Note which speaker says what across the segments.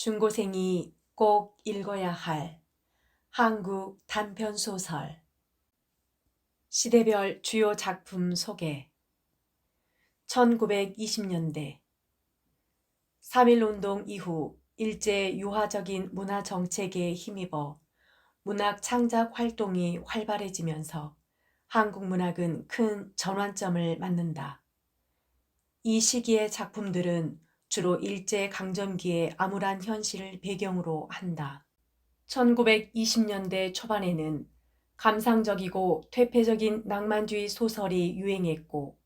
Speaker 1: 중고생이 꼭 읽어야 할 한국 단편소설. 시대별 주요 작품 소개. 1920년대 3.1운동 이후 일제 유화적인 문화 정책에 힘입어 문학 창작 활동이 활발해지면서 한국 문학은 큰 전환점을 맞는다. 이 시기의 작품들은 주로 일제 강점기의 암울한 현실을 배경으로 한다. 1920년대 초반에는 감상적이고 퇴폐적인 낭만주의 소설이 유행했고,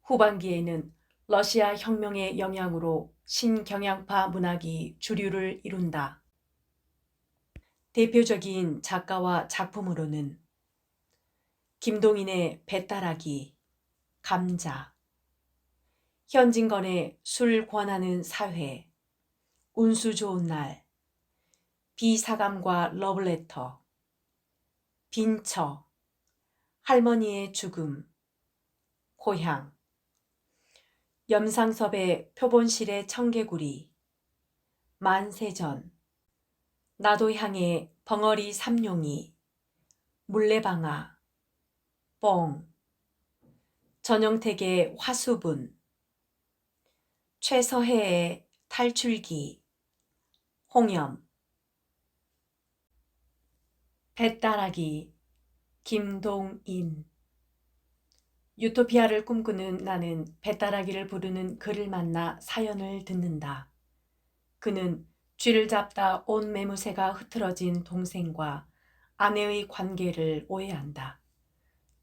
Speaker 1: 후반기에는 러시아 혁명의 영향으로 신경향파 문학이 주류를 이룬다. 대표적인 작가와 작품으로는 김동인의 배따라기, 감자, 현진건의 술 권하는 사회, 운수 좋은 날, 비사감과 러브레터, 빈처, 할머니의 죽음, 고향, 염상섭의 표본실의 청개구리, 만세전, 나도향의 벙어리 삼룡이, 물레방아, 뽕, 전영택의 화수분, 최서혜의 탈출기, 홍염, 배따라기, 김동인. 유토피아를 꿈꾸는 나는 배따라기를 부르는 그를 만나 사연을 듣는다. 그는 쥐를 잡다 온 매무새가 흐트러진 동생과 아내의 관계를 오해한다.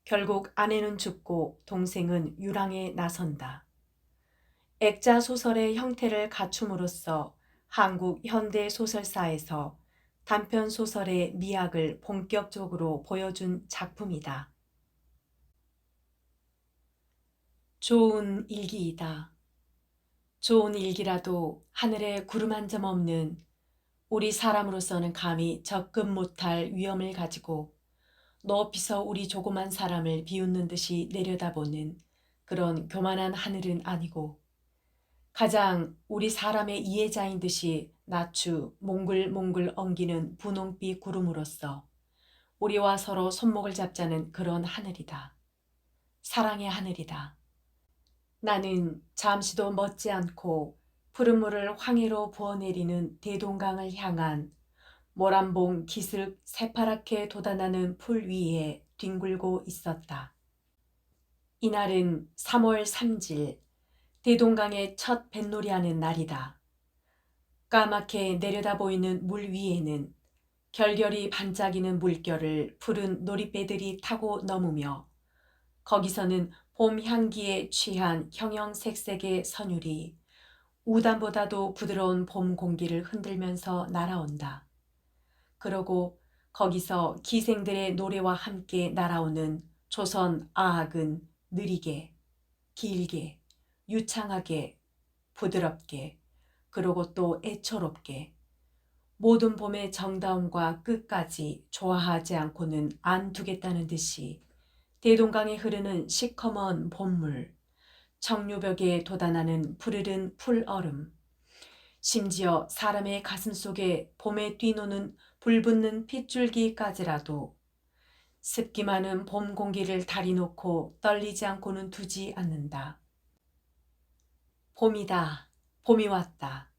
Speaker 1: 결국 아내는 죽고 동생은 유랑에 나선다. 액자 소설의 형태를 갖춤으로써 한국 현대 소설사에서 단편 소설의 미학을 본격적으로 보여준 작품이다. 좋은 일기이다. 좋은 일기라도 하늘에 구름 한 점 없는 우리 사람으로서는 감히 접근 못할 위험을 가지고 높이서 우리 조그만 사람을 비웃는 듯이 내려다보는 그런 교만한 하늘은 아니고, 가장 우리 사람의 이해자인 듯이 낮추 몽글몽글 엉기는 분홍빛 구름으로서 우리와 서로 손목을 잡자는 그런 하늘이다. 사랑의 하늘이다. 나는 잠시도 멎지 않고 푸른 물을 황해로 부어내리는 대동강을 향한 모란봉 기슭 새파랗게 돋아나는 풀 위에 뒹굴고 있었다. 이날은 3월 3일 대동강의 첫 뱃놀이하는 날이다. 까맣게 내려다 보이는 물 위에는 결결이 반짝이는 물결을 푸른 놀이배들이 타고 넘으며, 거기서는 봄 향기에 취한 형형색색의 선율이 우단보다도 부드러운 봄 공기를 흔들면서 날아온다. 그러고 거기서 기생들의 노래와 함께 날아오는 조선 아악은 느리게, 길게, 유창하게, 부드럽게, 그러고 또 애처롭게 모든 봄의 정다움과 끝까지 좋아하지 않고는 안 두겠다는 듯이 대동강에 흐르는 시커먼 봄물, 청류벽에 돋아나는 푸르른 풀얼음, 심지어 사람의 가슴 속에 봄에 뛰노는 불붙는 핏줄기까지라도 습기 많은 봄 공기를 다리놓고 떨리지 않고는 두지 않는다. 봄이다. 봄이 왔다.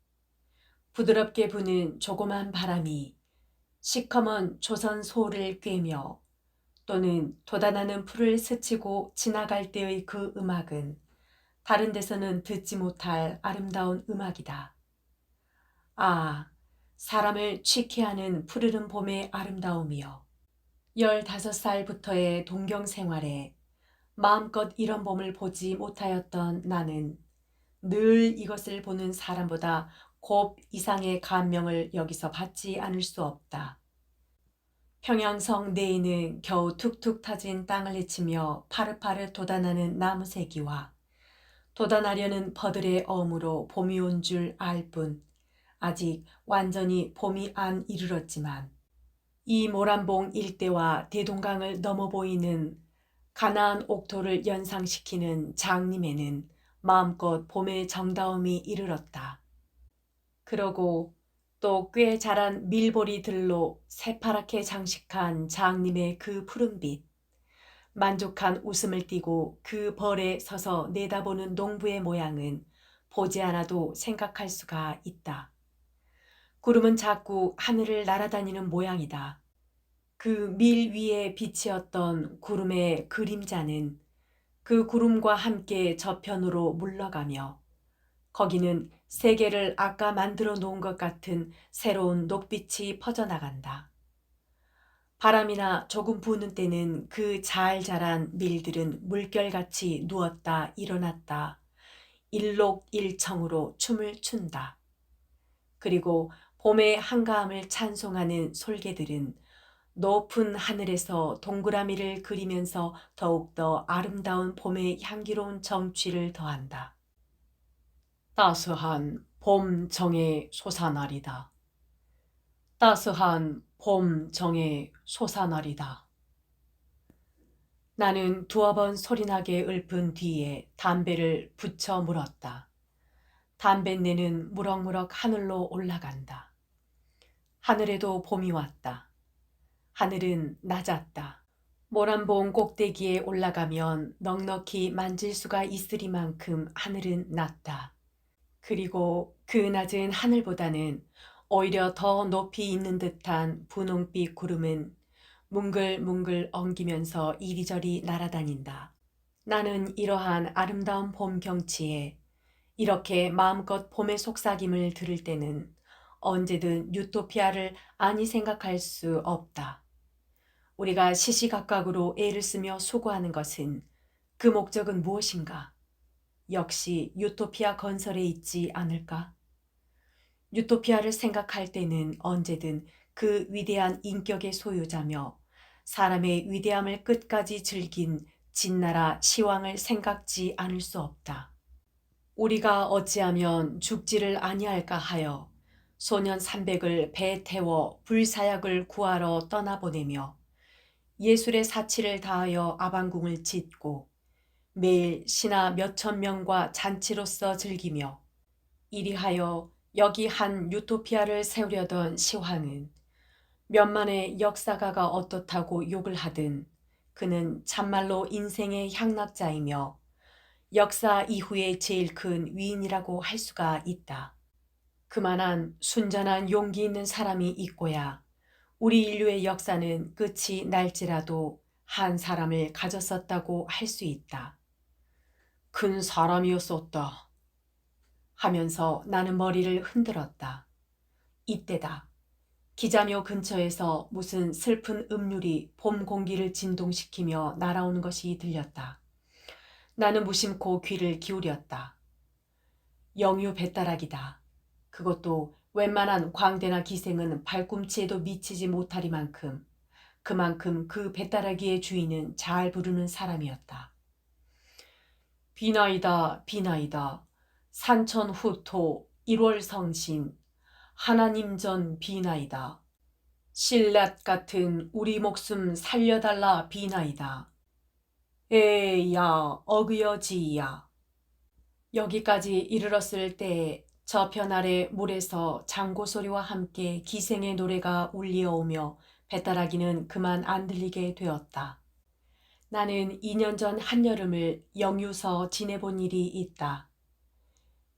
Speaker 1: 부드럽게 부는 조그만 바람이 시커먼 조선 소를 꿰며 또는 돋아나는 풀을 스치고 지나갈 때의 그 음악은 다른 데서는 듣지 못할 아름다운 음악이다. 아, 사람을 취케 하는 푸르른 봄의 아름다움이여. 15살부터의 동경 생활에 마음껏 이런 봄을 보지 못하였던 나는 늘 이것을 보는 사람보다 곱 이상의 감명을 여기서 받지 않을 수 없다. 평양성 내에는 겨우 툭툭 터진 땅을 헤치며 파릇파릇 돋아나는 나무새기와 돋아나려는 버들의 어음으로 봄이 온 줄 알 뿐 아직 완전히 봄이 안 이르렀지만, 이 모란봉 일대와 대동강을 넘어 보이는 가나안 옥토를 연상시키는 장림에는 마음껏 봄의 정다움이 이르렀다. 그러고 또 꽤 자란 밀보리들로 새파랗게 장식한 장님의 그 푸른빛, 만족한 웃음을 띠고 그 벌에 서서 내다보는 농부의 모양은 보지 않아도 생각할 수가 있다. 구름은 자꾸 하늘을 날아다니는 모양이다. 그 밀 위에 비치었던 구름의 그림자는 그 구름과 함께 저편으로 물러가며 거기는 세계를 아까 만들어 놓은 것 같은 새로운 녹빛이 퍼져나간다. 바람이나 조금 부는 때는 그 잘 자란 밀들은 물결같이 누웠다 일어났다 일록일청으로 춤을 춘다. 그리고 봄의 한가함을 찬송하는 솔개들은 높은 하늘에서 동그라미를 그리면서 더욱더 아름다운 봄의 향기로운 정취를 더한다. 따스한 봄 정의 솟아나리다. 따스한 봄 정의 솟아나리다. 나는 두어 번 소리나게 읊은 뒤에 담배를 붙여 물었다. 담뱃내는 무럭무럭 하늘로 올라간다. 하늘에도 봄이 왔다. 하늘은 낮았다. 모란봉 꼭대기에 올라가면 넉넉히 만질 수가 있으리만큼 하늘은 낮다. 그리고 그 낮은 하늘보다는 오히려 더 높이 있는 듯한 분홍빛 구름은 뭉글뭉글 엉기면서 이리저리 날아다닌다. 나는 이러한 아름다운 봄 경치에 이렇게 마음껏 봄의 속삭임을 들을 때는 언제든 유토피아를 아니 생각할 수 없다. 우리가 시시각각으로 애를 쓰며 수고하는 것은 그 목적은 무엇인가? 역시 유토피아 건설에 있지 않을까? 유토피아를 생각할 때는 언제든 그 위대한 인격의 소유자며 사람의 위대함을 끝까지 즐긴 진나라 시왕을 생각지 않을 수 없다. 우리가 어찌하면 죽지를 아니할까 하여 소년 300을 배에 태워 불사약을 구하러 떠나보내며 예술의 사치를 다하여 아방궁을 짓고 매일 신하 몇천 명과 잔치로서 즐기며 이리하여 여기 한 유토피아를 세우려던 시황은 몇만의 역사가가 어떻다고 욕을 하든 그는 참말로 인생의 향락자이며 역사 이후에 제일 큰 위인이라고 할 수가 있다. 그만한 순전한 용기 있는 사람이 있고야 우리 인류의 역사는 끝이 날지라도 한 사람을 가졌었다고 할 수 있다. 큰 사람이었었다. 하면서 나는 머리를 흔들었다. 이때다. 기자묘 근처에서 무슨 슬픈 음률이 봄 공기를 진동시키며 날아오는 것이 들렸다. 나는 무심코 귀를 기울였다. 영유 배따락이다. 그것도 웬만한 광대나 기생은 발꿈치에도 미치지 못하리만큼 그만큼 그 배따라기의 주인은 잘 부르는 사람이었다. 비나이다 비나이다 산천후토 1월 성신 하나님 전 비나이다. 실랏 같은 우리 목숨 살려달라 비나이다. 에야 어그여지야. 여기까지 이르렀을 때 저편 아래 물에서 장고 소리와 함께 기생의 노래가 울리어오며 배따라기는 그만 안 들리게 되었다. 나는 2년 전 한여름을 영유서 지내본 일이 있다.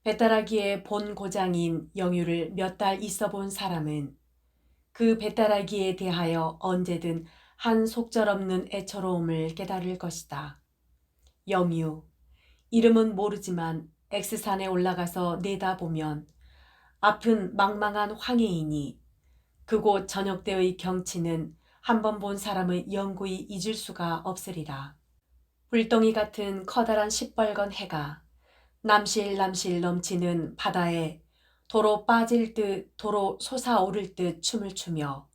Speaker 1: 배따라기의 본 고장인 영유를 몇 달 있어 본 사람은 그 배따라기에 대하여 언제든 한 속절없는 애처로움을 깨달을 것이다. 영유, 이름은 모르지만 X산에 올라가서 내다보면 앞은 망망한 황해이니 그곳 저녁때의 경치는 한 번 본 사람은 영구히 잊을 수가 없으리라. 불덩이 같은 커다란 시뻘건 해가 남실남실 넘치는 바다에 도로 빠질 듯 도로 솟아오를 듯 춤을 추며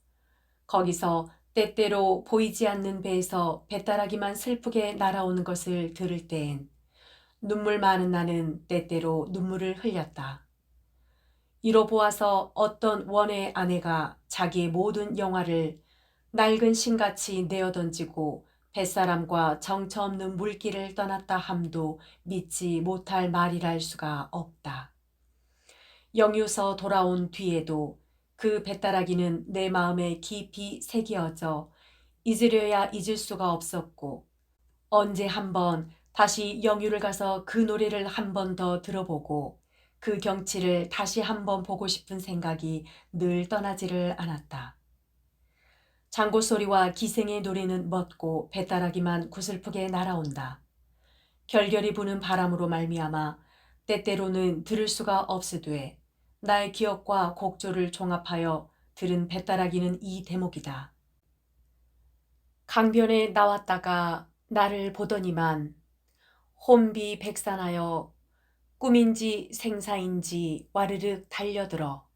Speaker 1: 거기서 때때로 보이지 않는 배에서 배따라기만 슬프게 날아오는 것을 들을 때엔 눈물 많은 나는 때때로 눈물을 흘렸다. 이로 보아서 어떤 원의 아내가 자기의 모든 영화를 낡은 신같이 내어던지고 뱃사람과 정처 없는 물길을 떠났다 함도 믿지 못할 말이랄 수가 없다. 영유서 돌아온 뒤에도 그 뱃다라기는 내 마음에 깊이 새겨져 잊으려야 잊을 수가 없었고 언제 한번 다시 영유를 가서 그 노래를 한 번 더 들어보고 그 경치를 다시 한번 보고 싶은 생각이 늘 떠나지를 않았다. 장고 소리와 기생의 노래는 멎고 뱃다라기만 구슬프게 날아온다. 결결이 부는 바람으로 말미암아 때때로는 들을 수가 없으되 나의 기억과 곡조를 종합하여 들은 뱃다라기는 이 대목이다. 강변에 나왔다가 나를 보더니만 혼비 백산하여 꿈인지 생사인지 와르륵 달려들어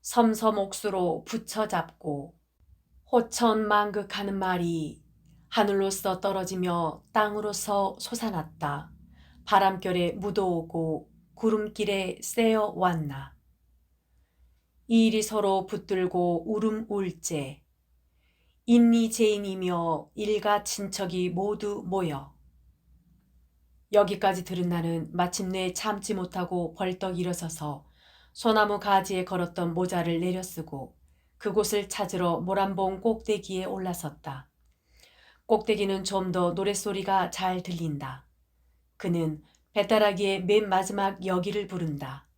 Speaker 1: 섬섬옥수로 붙여잡고 호천망극하는 말이 하늘로서 떨어지며 땅으로서 솟아났다. 바람결에 묻어오고 구름길에 새어 왔나. 이 일이 서로 붙들고 울음 울제 인리제인이며 일가 친척이 모두 모여 여기까지 들은 나는 마침내 참지 못하고 벌떡 일어서서 소나무 가지에 걸었던 모자를 내려쓰고 그곳을 찾으러 모란봉 꼭대기에 올라섰다. 꼭대기는 좀 더 노랫소리가 잘 들린다. 그는 뱃다라기의 맨 마지막 여기를 부른다.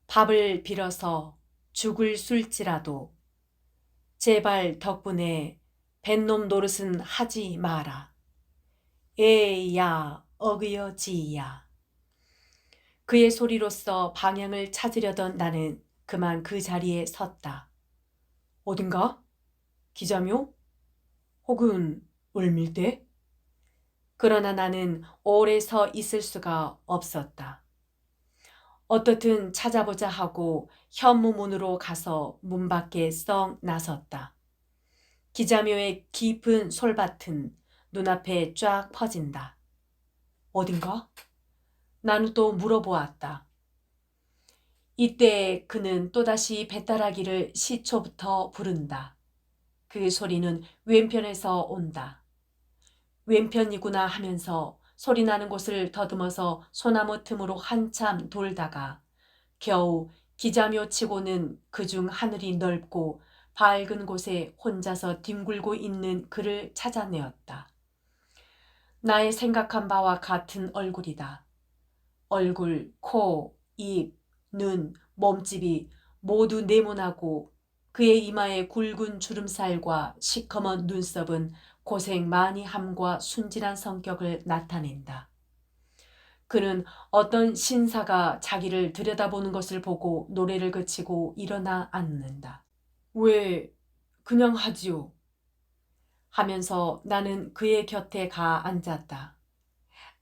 Speaker 1: 밥을 빌어서 죽을 술지라도 제발 덕분에 뱃놈 노릇은 하지 마라. 에야 어그여지야. 그의 소리로써 방향을 찾으려던 나는 그만 그 자리에 섰다. 어딘가? 기자묘? 혹은 을밀대? 그러나 나는 오래 서 있을 수가 없었다. 어떻든 찾아보자 하고 현무문으로 가서 문 밖에 썩 나섰다. 기자묘의 깊은 솔밭은 눈앞에 쫙 퍼진다. 어딘가? 나는 또 물어보았다. 이때 그는 또다시 뱃다라기를 시초부터 부른다. 그 소리는 왼편에서 온다. 왼편이구나 하면서 소리나는 곳을 더듬어서 소나무 틈으로 한참 돌다가 겨우 기자묘 치고는 그중 하늘이 넓고 밝은 곳에 혼자서 뒹굴고 있는 그를 찾아내었다. 나의 생각한 바와 같은 얼굴이다. 얼굴, 코, 입, 눈, 몸집이 모두 네모나고 그의 이마에 굵은 주름살과 시커먼 눈썹은 고생 많이 함과 순진한 성격을 나타낸다. 그는 어떤 신사가 자기를 들여다보는 것을 보고 노래를 그치고 일어나 앉는다. 왜 그냥 하지요? 하면서 나는 그의 곁에 가 앉았다.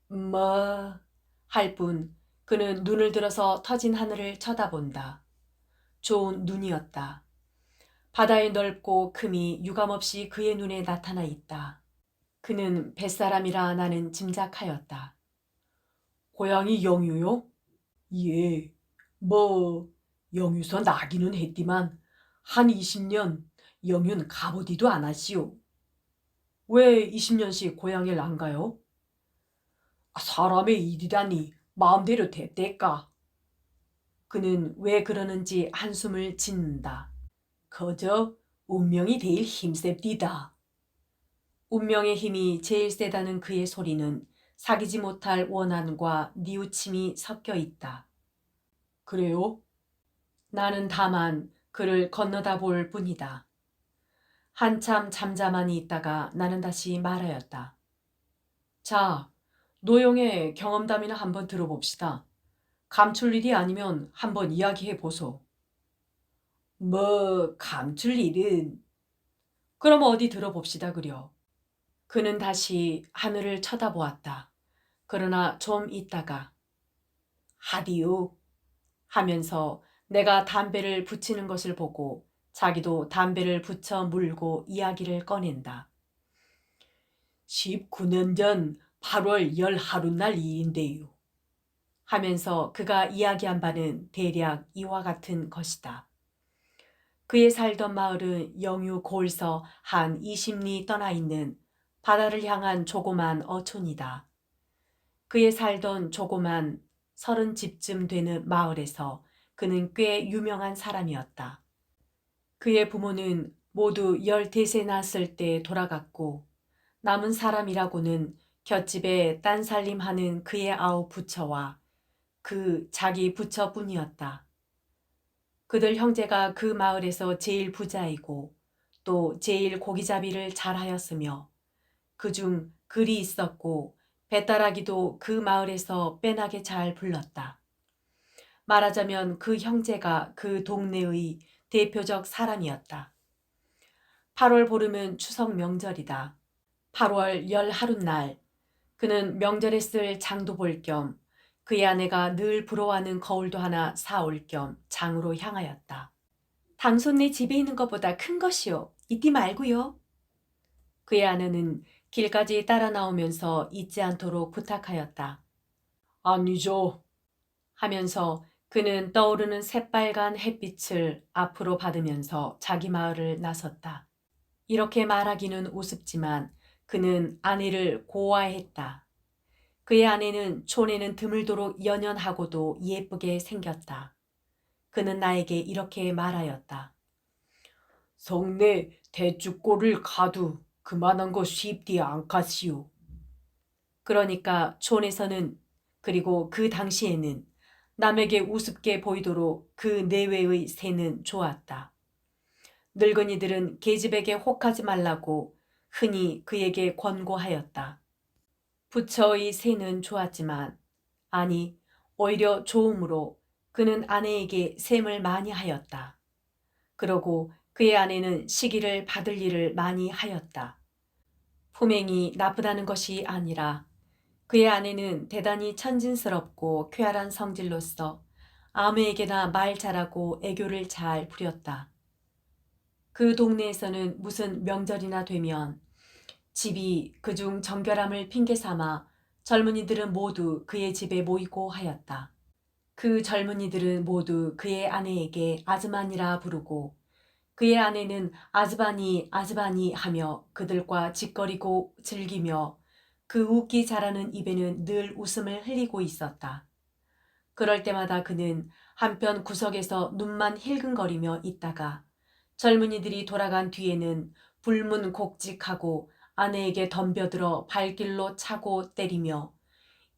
Speaker 1: 뭐 할 뿐 그는 눈을 들어서 터진 하늘을 쳐다본다. 좋은 눈이었다. 바다의 넓고 큼이 유감없이 그의 눈에 나타나 있다. 그는 뱃사람이라 나는 짐작하였다. 고향이 영유요? 예, 뭐 영유서 나기는 했디만 한 20년 영유는 가보디도 안 하시오. 왜 20년씩 고향을 안 가요? 사람의 일이라니 마음대로 됐대까. 그는 왜 그러는지 한숨을 짓는다. 거저 운명이 대일 힘셉디다. 운명의 힘이 제일 세다는 그의 소리는 사귀지 못할 원한과 뉘우침이 섞여 있다. 그래요? 나는 다만 그를 건너다 볼 뿐이다. 한참 잠잠하니 있다가 나는 다시 말하였다. 자, 노용의 경험담이나 한번 들어봅시다. 감출 일이 아니면 한번 이야기해 보소. 뭐 감출 일은. 그럼 어디 들어봅시다 그려. 그는 다시 하늘을 쳐다보았다. 그러나 좀 있다가 하디요 하면서 내가 담배를 붙이는 것을 보고 자기도 담배를 붙여 물고 이야기를 꺼낸다. 19년 전 8월 10하룻날 일인데요. 하면서 그가 이야기한 바는 대략 이와 같은 것이다. 그의 살던 마을은 영유 골서 한 20리 떠나 있는 바다를 향한 조그만 어촌이다. 그의 살던 조그만 30집쯤 되는 마을에서 그는 꽤 유명한 사람이었다. 그의 부모는 모두 13세 낳았을 때 돌아갔고 남은 사람이라고는 곁집에 딴살림하는 그의 9 부처와 그 자기 부처뿐이었다. 그들 형제가 그 마을에서 제일 부자이고 또 제일 고기잡이를 잘하였으며 그중 글이 있었고 배따라기도 그 마을에서 빼나게 잘 불렀다. 말하자면 그 형제가 그 동네의 대표적 사람이었다. 8월 보름은 추석 명절이다. 8월 열 하룻날 그는 명절에 쓸 장도 볼 겸 그의 아내가 늘 부러워하는 거울도 하나 사올 겸 장으로 향하였다. 당손네 집에 있는 것보다 큰 것이요. 잊지 말고요. 그의 아내는 길까지 따라 나오면서 잊지 않도록 부탁하였다. 아니죠. 하면서 그는 떠오르는 새빨간 햇빛을 앞으로 받으면서 자기 마을을 나섰다. 이렇게 말하기는 우습지만 그는 아내를 고아했다. 그의 아내는 촌에는 드물도록 연연하고도 예쁘게 생겼다. 그는 나에게 이렇게 말하였다. 성내 대축골을 가두 그만한 거 쉽디 않겠시오. 그러니까 촌에서는 그리고 그 당시에는 남에게 우습게 보이도록 그 내외의 새는 좋았다. 늙은이들은 계집에게 혹하지 말라고 흔히 그에게 권고하였다. 부처의 새는 좋았지만 아니 오히려 좋음으로 그는 아내에게 셈을 많이 하였다. 그러고 그의 아내는 시기를 받을 일을 많이 하였다. 품행이 나쁘다는 것이 아니라 그의 아내는 대단히 천진스럽고 쾌활한 성질로서 아무에게나 말 잘하고 애교를 잘 부렸다. 그 동네에서는 무슨 명절이나 되면 집이 그중 정결함을 핑계 삼아 젊은이들은 모두 그의 집에 모이고 하였다. 그 젊은이들은 모두 그의 아내에게 아즈만이라 부르고 그의 아내는 아즈바니 아즈바니 하며 그들과 짓거리고 즐기며 그 웃기 잘하는 입에는 늘 웃음을 흘리고 있었다. 그럴 때마다 그는 한편 구석에서 눈만 힐근거리며 있다가 젊은이들이 돌아간 뒤에는 불문곡직하고 아내에게 덤벼들어 발길로 차고 때리며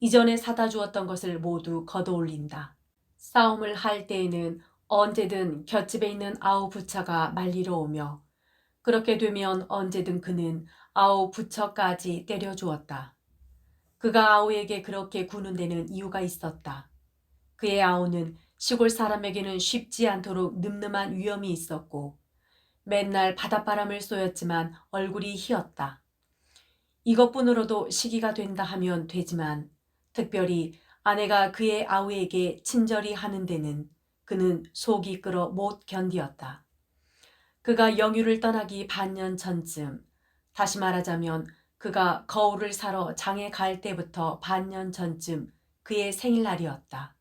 Speaker 1: 이전에 사다 주었던 것을 모두 걷어올린다. 싸움을 할 때에는 언제든 곁집에 있는 아우 부처가 말리러 오며 그렇게 되면 언제든 그는 아우 부처까지 때려주었다. 그가 아우에게 그렇게 구는 데는 이유가 있었다. 그의 아우는 시골 사람에게는 쉽지 않도록 늠름한 위엄이 있었고 맨날 바닷바람을 쏘였지만 얼굴이 희었다. 이것뿐으로도 시기가 된다 하면 되지만 특별히 아내가 그의 아우에게 친절히 하는 데는 그는 속이 끓어 못 견디었다. 그가 영유를 떠나기 반년 전쯤, 다시 말하자면 그가 거울을 사러 장에 갈 때부터 반년 전쯤 그의 생일날이었다.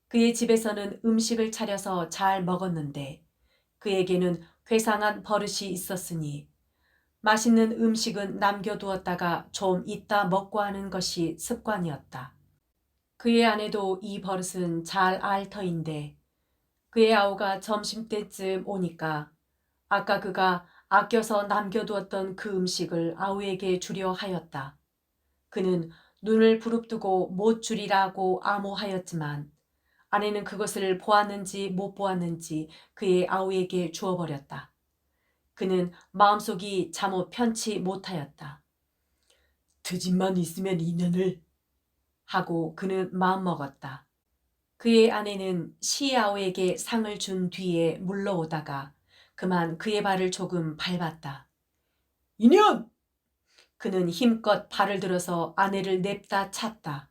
Speaker 1: 그의 집에서는 음식을 차려서 잘 먹었는데 그에게는 괴상한 버릇이 있었으니 맛있는 음식은 남겨두었다가 좀 이따 먹고 하는 것이 습관이었다. 그의 아내도 이 버릇은 잘 알 터인데 그의 아우가 점심때쯤 오니까 아까 그가 아껴서 남겨두었던 그 음식을 아우에게 주려 하였다. 그는 눈을 부릅뜨고 못 주리라고 암호하였지만 아내는 그것을 보았는지 못 보았는지 그의 아우에게 주어버렸다. 그는 마음속이 잠옷 편치 못하였다. 트집만 있으면 인연을 하고 그는 마음먹었다. 그의 아내는 시아오에게 상을 준 뒤에 물러오다가 그만 그의 발을 조금 밟았다. 인연! 그는 힘껏 발을 들어서 아내를 냅다 찼다.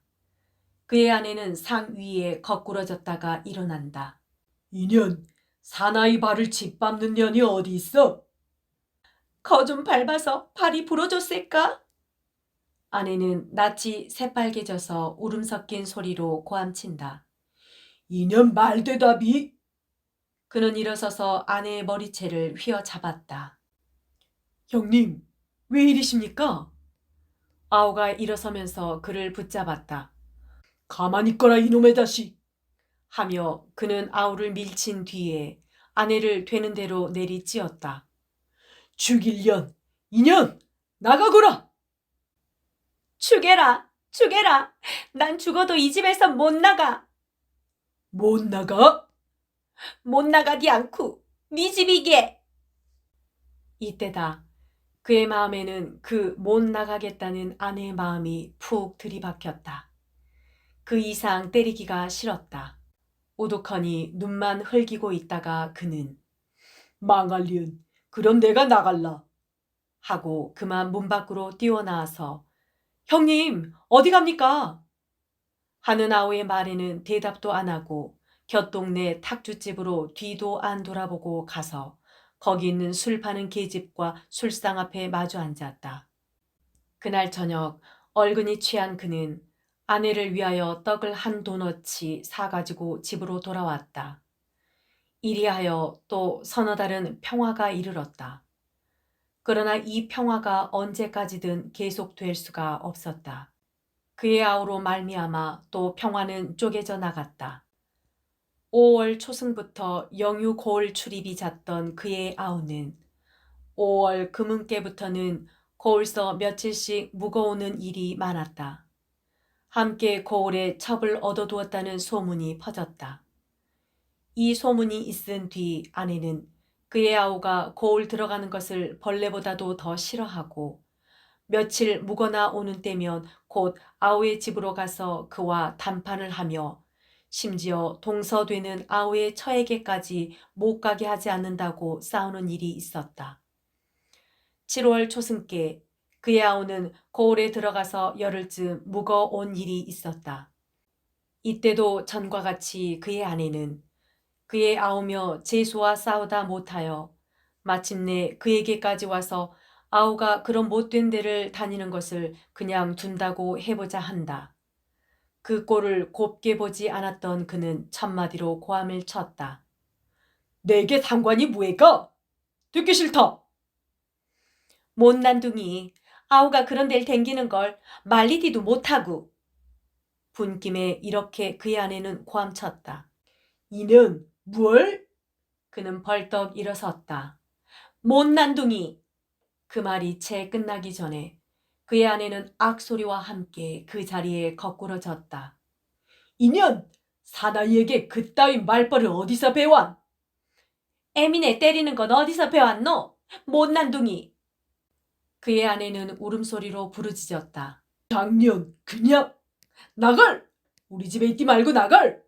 Speaker 1: 그의 아내는 상 위에 거꾸러졌다가 일어난다. 인연, 사나이 발을 짓밟는 년이 어디 있어? 거 좀 밟아서 발이 부러졌을까? 아내는 낯이 새빨개져서 울음 섞인 소리로 고함친다. 인연 말대답이? 그는 일어서서 아내의 머리채를 휘어잡았다. 형님, 왜 이러십니까? 아우가 일어서면서 그를 붙잡았다. 가만히 있거라 이놈의 자식. 하며 그는 아우를 밀친 뒤에 아내를 되는 대로 내리찌었다. 죽일년, 이년, 나가거라! 죽여라, 죽여라. 난 죽어도 이 집에서 못 나가. 못 나가? 못 나가디 않고 네 집이게. 이때다. 그의 마음에는 그 못 나가겠다는 아내의 마음이 푹 들이박혔다. 그 이상 때리기가 싫었다. 오독하니 눈만 흘기고 있다가 그는 망할리언, 그럼 내가 나갈라 하고 그만 문 밖으로 뛰어나와서 형님 어디 갑니까? 하는 아우의 말에는 대답도 안 하고 곁 동네 탁주집으로 뒤도 안 돌아보고 가서 거기 있는 술 파는 계집과 술상 앞에 마주 앉았다. 그날 저녁 얼근이 취한 그는 아내를 위하여 떡을 한 도너치 사가지고 집으로 돌아왔다. 이리하여 또 서너 달은 평화가 이르렀다. 그러나 이 평화가 언제까지든 계속될 수가 없었다. 그의 아우로 말미암아 또 평화는 쪼개져 나갔다. 5월 초승부터 영유 고을 출입이 잦던 그의 아우는 5월 금은께부터는 고을서 며칠씩 묵어오는 일이 많았다. 함께 고을에 첩을 얻어두었다는 소문이 퍼졌다. 이 소문이 있은 뒤 아내는 그의 아우가 고을 들어가는 것을 벌레보다도 더 싫어하고 며칠 묵어나 오는 때면 곧 아우의 집으로 가서 그와談판을 하며 심지어 동서되는 아우의 처에게까지 못 가게 하지 않는다고 싸우는 일이 있었다. 7월 초승께 그의 아우는 고을에 들어가서 열흘쯤 묵어 온 일이 있었다. 이때도 전과 같이 그의 아내는 그의 아우며 제수와 싸우다 못하여 마침내 그에게까지 와서 아우가 그런 못된 데를 다니는 것을 그냥 둔다고 해보자 한다. 그 꼴을 곱게 보지 않았던 그는 첫마디로 고함을 쳤다. 내게 상관이 뭐해가? 듣기 싫다. 못난둥이, 아우가 그런 데를 댕기는 걸 말리디도 못하고. 분김에 이렇게 그의 아내는 고함쳤다. 이는 뭘? 그는 벌떡 일어섰다. 못난둥이! 그 말이 채 끝나기 전에 그의 아내는 악소리와 함께 그 자리에 거꾸러졌다. 이년! 사나이에게 그따위 말벌을 어디서 배웠? 애미네 때리는 건 어디서 배웠노? 못난둥이! 그의 아내는 울음소리로 부르짖었다. 작년 그냥 나갈! 우리 집에 있지 말고 나갈!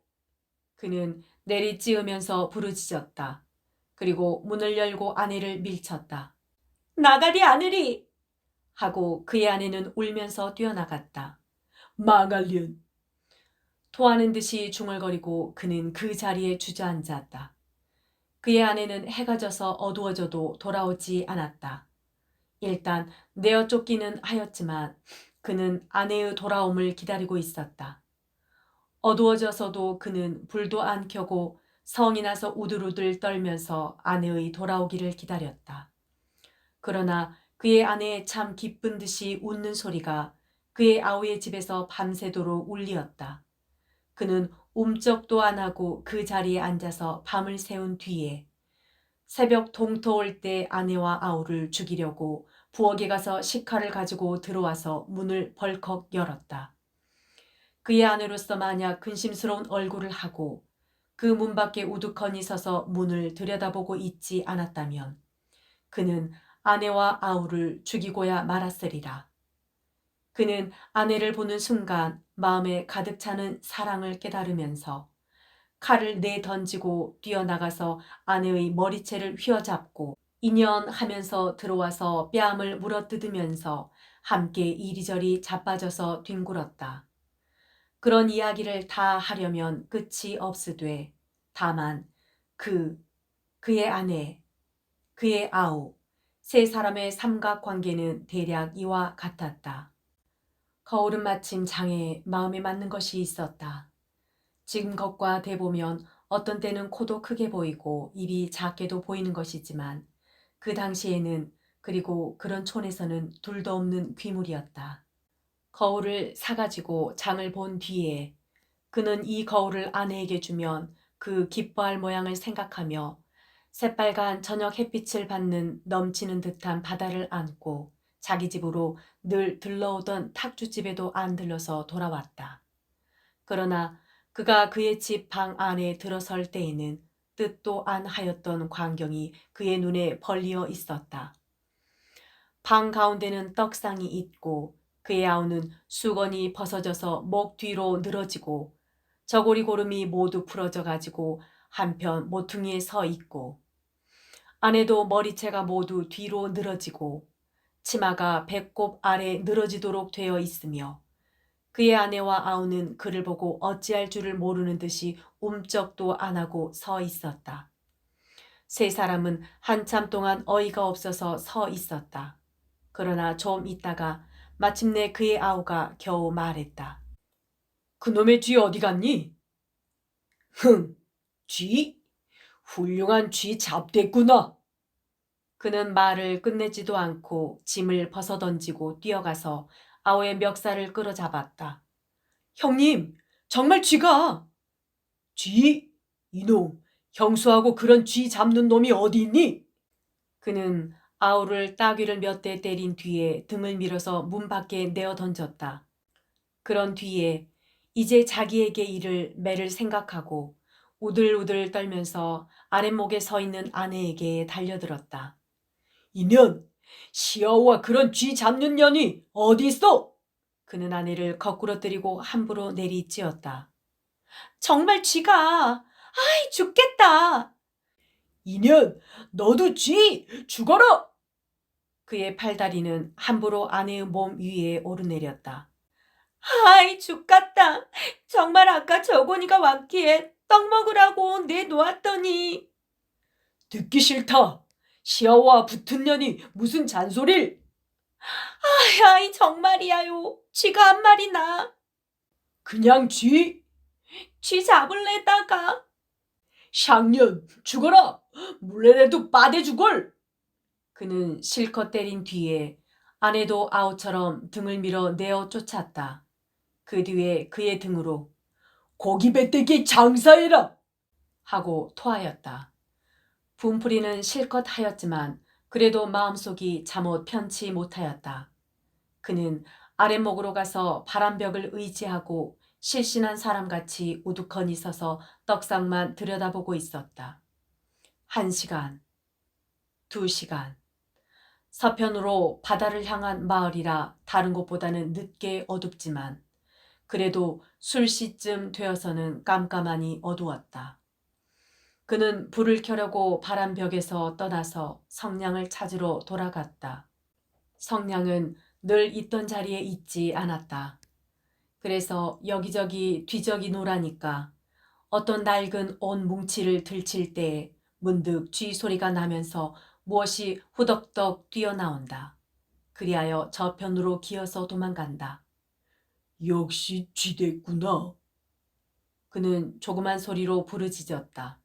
Speaker 1: 그는 내리찌으면서 부르짖었다. 그리고 문을 열고 아내를 밀쳤다. 나가리 아느리! 하고 그의 아내는 울면서 뛰어나갔다. 망할년! 토하는 듯이 중얼거리고 그는 그 자리에 주저앉았다. 그의 아내는 해가 져서 어두워져도 돌아오지 않았다. 일단 내어 쫓기는 하였지만 그는 아내의 돌아옴을 기다리고 있었다. 어두워져서도 그는 불도 안 켜고 성이 나서 우들우들 떨면서 아내의 돌아오기를 기다렸다. 그러나 그의 아내의 참 기쁜 듯이 웃는 소리가 그의 아우의 집에서 밤새도록 울리었다. 그는 움쩍도 안 하고 그 자리에 앉아서 밤을 새운 뒤에 새벽 동터 올 때 아내와 아우를 죽이려고 부엌에 가서 식칼을 가지고 들어와서 문을 벌컥 열었다. 그의 아내로서 만약 근심스러운 얼굴을 하고 그 문 밖에 우두커니 서서 문을 들여다보고 있지 않았다면 그는 아내와 아우를 죽이고야 말았으리라. 그는 아내를 보는 순간 마음에 가득 차는 사랑을 깨달으면서 칼을 내던지고 뛰어나가서 아내의 머리채를 휘어잡고 인연하면서 들어와서 뺨을 물어뜯으면서 함께 이리저리 자빠져서 뒹굴었다. 그런 이야기를 다 하려면 끝이 없으되 다만 그의 아내, 그의 아우, 세 사람의 삼각관계는 대략 이와 같았다. 거울은 마침 장에 마음에 맞는 것이 있었다. 지금 것과 대보면 어떤 때는 코도 크게 보이고 입이 작게도 보이는 것이지만 그 당시에는 그리고 그런 촌에서는 둘도 없는 귀물이었다. 거울을 사가지고 장을 본 뒤에 그는 이 거울을 아내에게 주면 그 기뻐할 모양을 생각하며 새빨간 저녁 햇빛을 받는 넘치는 듯한 바다를 안고 자기 집으로 늘 들러오던 탁주집에도 안 들러서 돌아왔다. 그러나 그가 그의 집 방 안에 들어설 때에는 뜻도 안 하였던 광경이 그의 눈에 벌리어 있었다. 방 가운데는 떡상이 있고 그의 아우는 수건이 벗어져서 목 뒤로 늘어지고 저고리 고름이 모두 풀어져 가지고 한편 모퉁이에 서 있고 아내도 머리채가 모두 뒤로 늘어지고 치마가 배꼽 아래 늘어지도록 되어 있으며 그의 아내와 아우는 그를 보고 어찌할 줄을 모르는 듯이 움쩍도 안 하고 서 있었다. 세 사람은 한참 동안 어이가 없어서 서 있었다. 그러나 좀 있다가 마침내 그의 아우가 겨우 말했다. 그놈의 쥐 어디 갔니? 흥, 쥐? 훌륭한 쥐 잡됐구나. 그는 말을 끝내지도 않고 짐을 벗어던지고 뛰어가서 아우의 멱살을 끌어잡았다. 형님, 정말 쥐가! 쥐? 이놈, 형수하고 그런 쥐 잡는 놈이 어디 있니? 그는 아우를 따귀를 몇 대 때린 뒤에 등을 밀어서 문 밖에 내어 던졌다. 그런 뒤에 이제 자기에게 이를 매를 생각하고 우들우들 떨면서 아랫목에 서 있는 아내에게 달려들었다. 이년, 시아오와 그런 쥐 잡는 년이 어디 있어? 그는 아내를 거꾸로 때리고 함부로 내리찌었다. 정말 쥐가! 아이 죽겠다! 이년, 너도 쥐! 죽어라! 그의 팔다리는 함부로 아내의 몸 위에 오르내렸다. 아이 죽겠다. 정말 아까 저고니가 왔기에 떡 먹으라고 내놓았더니. 듣기 싫다. 시아와 붙은 년이 무슨 잔소릴? 아이 정말이야요. 쥐가 한 마리 나. 그냥 쥐? 쥐 잡을래다가. 샹년 죽어라. 물레라도 빠대 죽을. 그는 실컷 때린 뒤에 아내도 아우처럼 등을 밀어 내어 쫓았다. 그 뒤에 그의 등으로 고기 배때기 장사해라 하고 토하였다. 분풀이는 실컷 하였지만 그래도 마음속이 잠옷 편치 못하였다. 그는 아랫목으로 가서 바람벽을 의지하고 실신한 사람같이 우두커니 서서 떡상만 들여다보고 있었다. 1시간, 2시간. 서편으로 바다를 향한 마을이라 다른 곳보다는 늦게 어둡지만 그래도 술시쯤 되어서는 깜깜하니 어두웠다. 그는 불을 켜려고 바람벽에서 떠나서 성냥을 찾으러 돌아갔다. 성냥은 늘 있던 자리에 있지 않았다. 그래서 여기저기 뒤적이 노라니까 어떤 낡은 옷 뭉치를 들칠 때에 문득 쥐 소리가 나면서 무엇이 후덕덕 뛰어나온다. 그리하여 저편으로 기어서 도망간다. 역시 쥐됐구나. 그는 조그만 소리로 부르짖었다.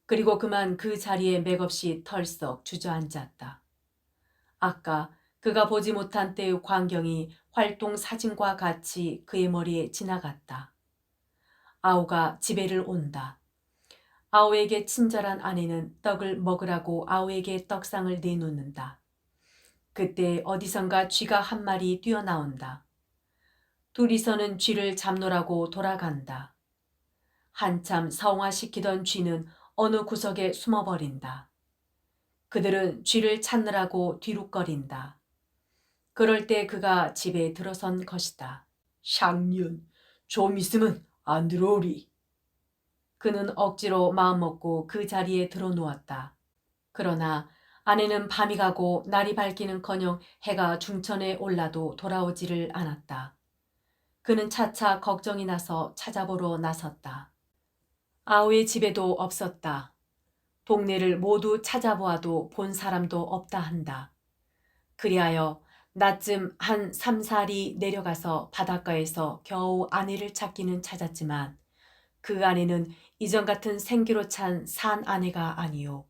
Speaker 1: 그리고 그만 그 자리에 맥없이 털썩 주저앉았다. 아까 그가 보지 못한 때의 광경이 활동 사진과 같이 그의 머리에 지나갔다. 아우가 집에를 온다. 아우에게 친절한 아내는 떡을 먹으라고 아우에게 떡상을 내놓는다. 그때 어디선가 쥐가 한 마리 뛰어나온다. 둘이서는 쥐를 잡노라고 돌아간다. 한참 성화시키던 쥐는 어느 구석에 숨어버린다. 그들은 쥐를 찾느라고 뒤룩거린다. 그럴 때 그가 집에 들어선 것이다. 샹년, 좀 있으면 안 들어오리. 그는 억지로 마음먹고 그 자리에 들어누웠다. 그러나 아내는 밤이 가고 날이 밝기는커녕 해가 중천에 올라도 돌아오지를 않았다. 그는 차차 걱정이 나서 찾아보러 나섰다. 아우의 집에도 없었다. 동네를 모두 찾아보아도 본 사람도 없다 한다. 그리하여 낮쯤 한 3~4리 내려가서 바닷가에서 겨우 아내를 찾기는 찾았지만 그 아내는 이전 같은 생기로 찬 산 아내가 아니요.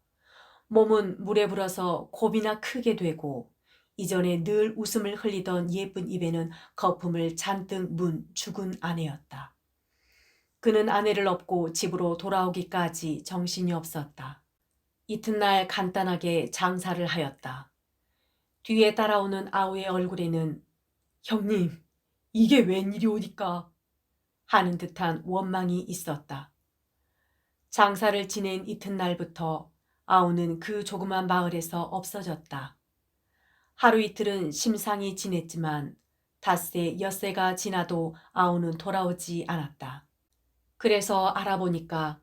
Speaker 1: 몸은 물에 불어서 곱이나 크게 되고 이전에 늘 웃음을 흘리던 예쁜 입에는 거품을 잔뜩 문 죽은 아내였다. 그는 아내를 업고 집으로 돌아오기까지 정신이 없었다. 이튿날 간단하게 장사를 하였다. 뒤에 따라오는 아우의 얼굴에는 형님, 이게 웬일이오니까 하는 듯한 원망이 있었다. 장사를 지낸 이튿날부터 아우는 그 조그만 마을에서 없어졌다. 하루 이틀은 심상히 지냈지만 닷새 엿새가 지나도 아우는 돌아오지 않았다. 그래서 알아보니까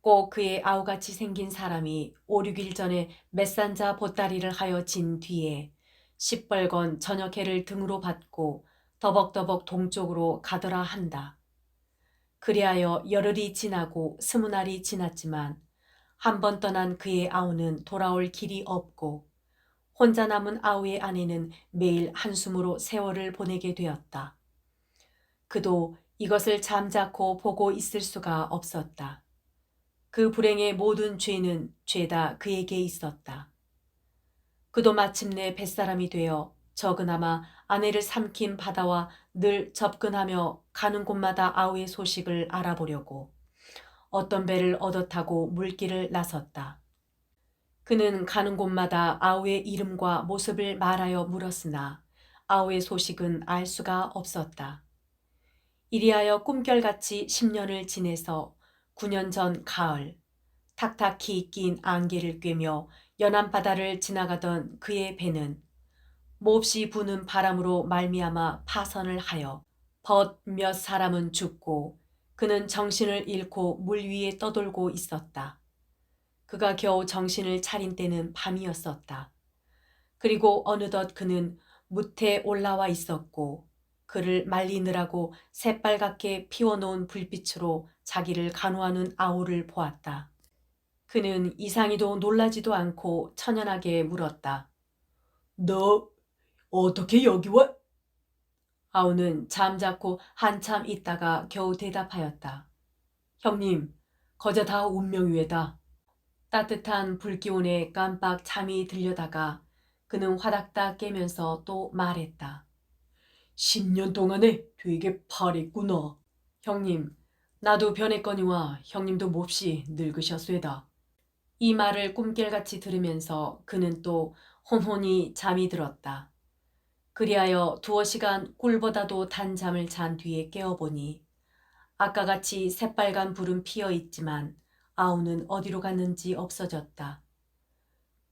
Speaker 1: 꼭 그의 아우같이 생긴 사람이 5, 6일 전에 맷산자 보따리를 하여 진 뒤에 시뻘건 저녁해를 등으로 받고 더벅더벅 동쪽으로 가더라 한다. 그리하여 열흘이 지나고 20날이 지났지만 한 번 떠난 그의 아우는 돌아올 길이 없고 혼자 남은 아우의 아내는 매일 한숨으로 세월을 보내게 되었다. 그도 이것을 잠자코 보고 있을 수가 없었다. 그 불행의 모든 죄는 죄다 그에게 있었다. 그도 마침내 뱃사람이 되어 적으나마 아내를 삼킨 바다와 늘 접근하며 가는 곳마다 아우의 소식을 알아보려고 어떤 배를 얻어 타고 물길을 나섰다. 그는 가는 곳마다 아우의 이름과 모습을 말하여 물었으나 아우의 소식은 알 수가 없었다. 이리하여 꿈결같이 10년을 지내서 9년 전 가을 탁탁히 낀 안개를 꿰며 연안 바다를 지나가던 그의 배는 몹시 부는 바람으로 말미암아 파선을 하여 벗 몇 사람은 죽고 그는 정신을 잃고 물 위에 떠돌고 있었다. 그가 겨우 정신을 차린 때는 밤이었었다. 그리고 어느덧 그는 무태에 올라와 있었고 그를 말리느라고 새빨갛게 피워놓은 불빛으로 자기를 간호하는 아우를 보았다. 그는 이상히도 놀라지도 않고 천연하게 물었다. 너 어떻게 여기 와? 아우는 잠자코 한참 있다가 겨우 대답하였다. 형님, 거저 다 운명위에다. 따뜻한 불기운에 깜빡 잠이 들려다가 그는 화닥닥 깨면서 또 말했다. 10년 동안에 되게 파랬구나. 형님, 나도 변했거니와 형님도 몹시 늙으셨쇠다. 이 말을 꿈결같이 들으면서 그는 또 혼혼히 잠이 들었다. 그리하여 두어 시간 꿀보다도 단 잠을 잔 뒤에 깨어보니 아까같이 새빨간 불은 피어 있지만 아우는 어디로 갔는지 없어졌다.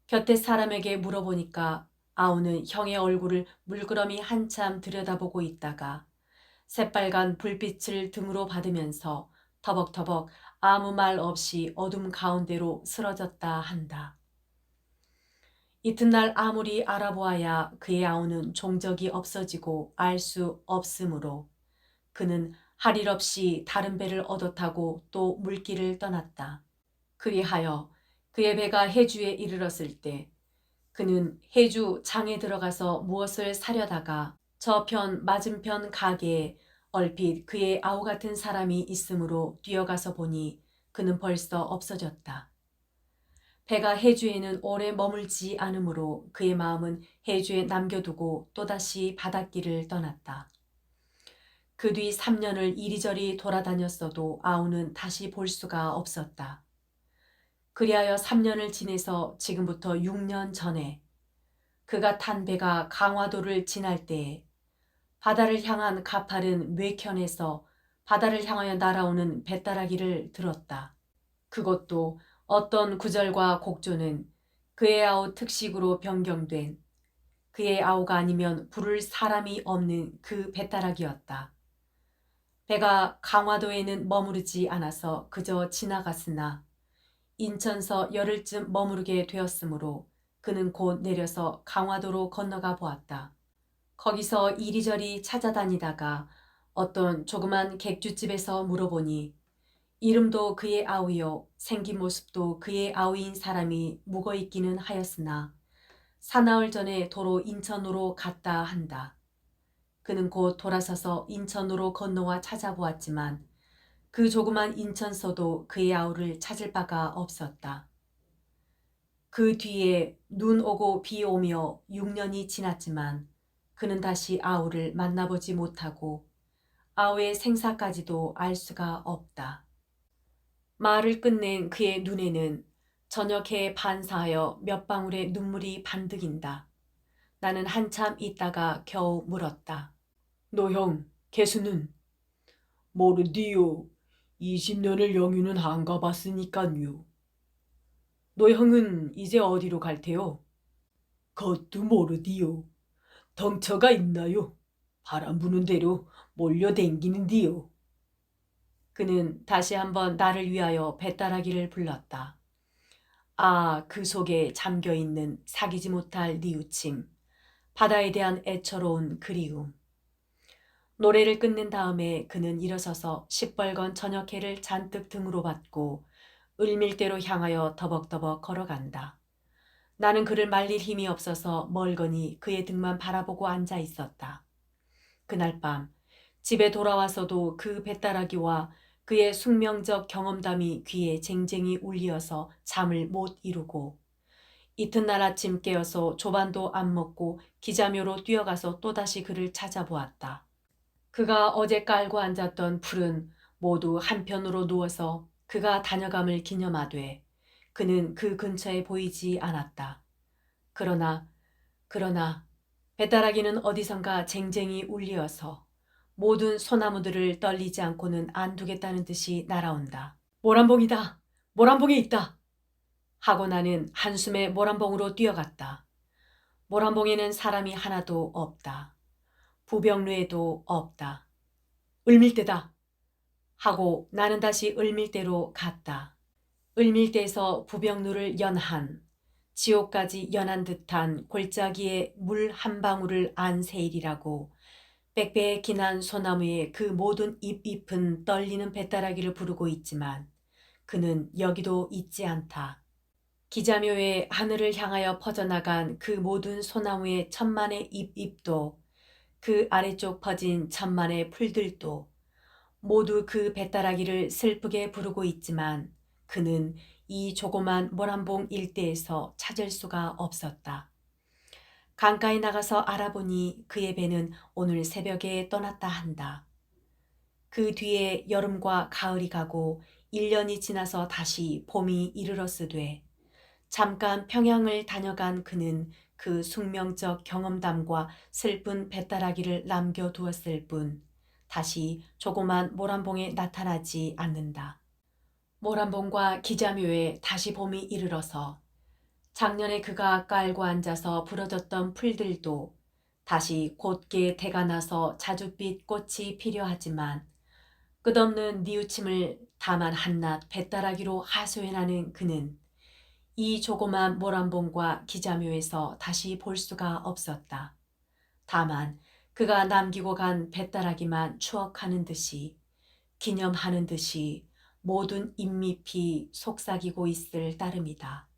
Speaker 1: 곁에 사람에게 물어보니까 아우는 형의 얼굴을 물끄러미 한참 들여다보고 있다가 새빨간 불빛을 등으로 받으면서 터벅터벅 아무 말 없이 어둠 가운데로 쓰러졌다 한다. 이튿날 아무리 알아보아야 그의 아우는 종적이 없어지고 알 수 없으므로 그는 할 일 없이 다른 배를 얻어 타고 또 물길을 떠났다. 그리하여 그의 배가 해주에 이르렀을 때 그는 해주 장에 들어가서 무엇을 사려다가 저편 맞은편 가게에 얼핏 그의 아우 같은 사람이 있으므로 뛰어가서 보니 그는 벌써 없어졌다. 배가 해주에는 오래 머물지 않으므로 그의 마음은 해주에 남겨두고 또다시 바닷길을 떠났다. 그 뒤 3년을 이리저리 돌아다녔어도 아우는 다시 볼 수가 없었다. 그리하여 3년을 지내서 지금부터 6년 전에 그가 탄 배가 강화도를 지날 때에 바다를 향한 가파른 뇌편에서 바다를 향하여 날아오는 배따라기를 들었다. 그것도 어떤 구절과 곡조는 그의 아우 특식으로 변경된 그의 아우가 아니면 부를 사람이 없는 그 배따라기였다. 배가 강화도에는 머무르지 않아서 그저 지나갔으나 인천서 열흘쯤 머무르게 되었으므로 그는 곧 내려서 강화도로 건너가 보았다. 거기서 이리저리 찾아다니다가 어떤 조그만 객주집에서 물어보니 이름도 그의 아우요 생긴 모습도 그의 아우인 사람이 묵어있기는 하였으나 사나흘 전에 도로 인천으로 갔다 한다. 그는 곧 돌아서서 인천으로 건너와 찾아보았지만 그 조그만 인천서도 그의 아우를 찾을 바가 없었다. 그 뒤에 눈 오고 비 오며 6년이 지났지만 그는 다시 아우를 만나보지 못하고 아우의 생사까지도 알 수가 없다. 말을 끝낸 그의 눈에는 저녁에 반사하여 몇 방울의 눈물이 반득인다. 나는 한참 있다가 겨우 물었다. 노형, 개수는? 모르디요. 20년을 영유는 안 가봤으니깐요. 노형은 이제 어디로 갈 테요? 그것도 모르디요. 덩처가 있나요? 바람 부는 대로 몰려댕기는디요. 그는 다시 한번 나를 위하여 배따라기를 불렀다. 아, 그 속에 잠겨있는 사귀지 못할 뉘우침, 바다에 대한 애처로운 그리움. 노래를 끝낸 다음에 그는 일어서서 시뻘건 저녁해를 잔뜩 등으로 받고 을밀대로 향하여 더벅더벅 걸어간다. 나는 그를 말릴 힘이 없어서 멀거니 그의 등만 바라보고 앉아 있었다. 그날 밤 집에 돌아와서도 그 배따라기와 그의 숙명적 경험담이 귀에 쟁쟁이 울리어서 잠을 못 이루고 이튿날 아침 깨어서 조반도 안 먹고 기자묘로 뛰어가서 또다시 그를 찾아보았다. 그가 어제 깔고 앉았던 풀은 모두 한편으로 누워서 그가 다녀감을 기념하되 그는 그 근처에 보이지 않았다. 그러나 배따라기는 어디선가 쟁쟁이 울리어서 모든 소나무들을 떨리지 않고는 안 두겠다는 듯이 날아온다. 모란봉이다. 모란봉에 있다. 하고 나는 한숨에 모란봉으로 뛰어갔다. 모란봉에는 사람이 하나도 없다. 부병루에도 없다. 을밀대다. 하고 나는 다시 을밀대로 갔다. 을밀대에서 부병루를 연한, 지옥까지 연한 듯한 골짜기에 물 한 방울을 안 세일이라고 빽빽히 난 소나무에 그 모든 잎잎은 떨리는 배따라기를 부르고 있지만 그는 여기도 있지 않다. 기자묘의 하늘을 향하여 퍼져나간 그 모든 소나무의 천만의 잎잎도 그 아래쪽 퍼진 천만의 풀들도 모두 그 배따라기를 슬프게 부르고 있지만 그는 이 조그만 모란봉 일대에서 찾을 수가 없었다. 강가에 나가서 알아보니 그의 배는 오늘 새벽에 떠났다 한다. 그 뒤에 여름과 가을이 가고 1년이 지나서 다시 봄이 이르렀으되 잠깐 평양을 다녀간 그는 그 숙명적 경험담과 슬픈 배따라기를 남겨두었을 뿐 다시 조그만 모란봉에 나타나지 않는다. 모란봉과 기자묘에 다시 봄이 이르러서 작년에 그가 깔고 앉아서 부러졌던 풀들도 다시 곧게 대가 나서 자줏빛 꽃이 필요하지만 끝없는 뉘우침을 다만 한낱 배따라기로 하소연하는 그는 이 조그만 모란봉과 기자묘에서 다시 볼 수가 없었다. 다만 그가 남기고 간 배따라기만 추억하는 듯이 기념하는 듯이 모든 잎잎이 속삭이고 있을 따름이다.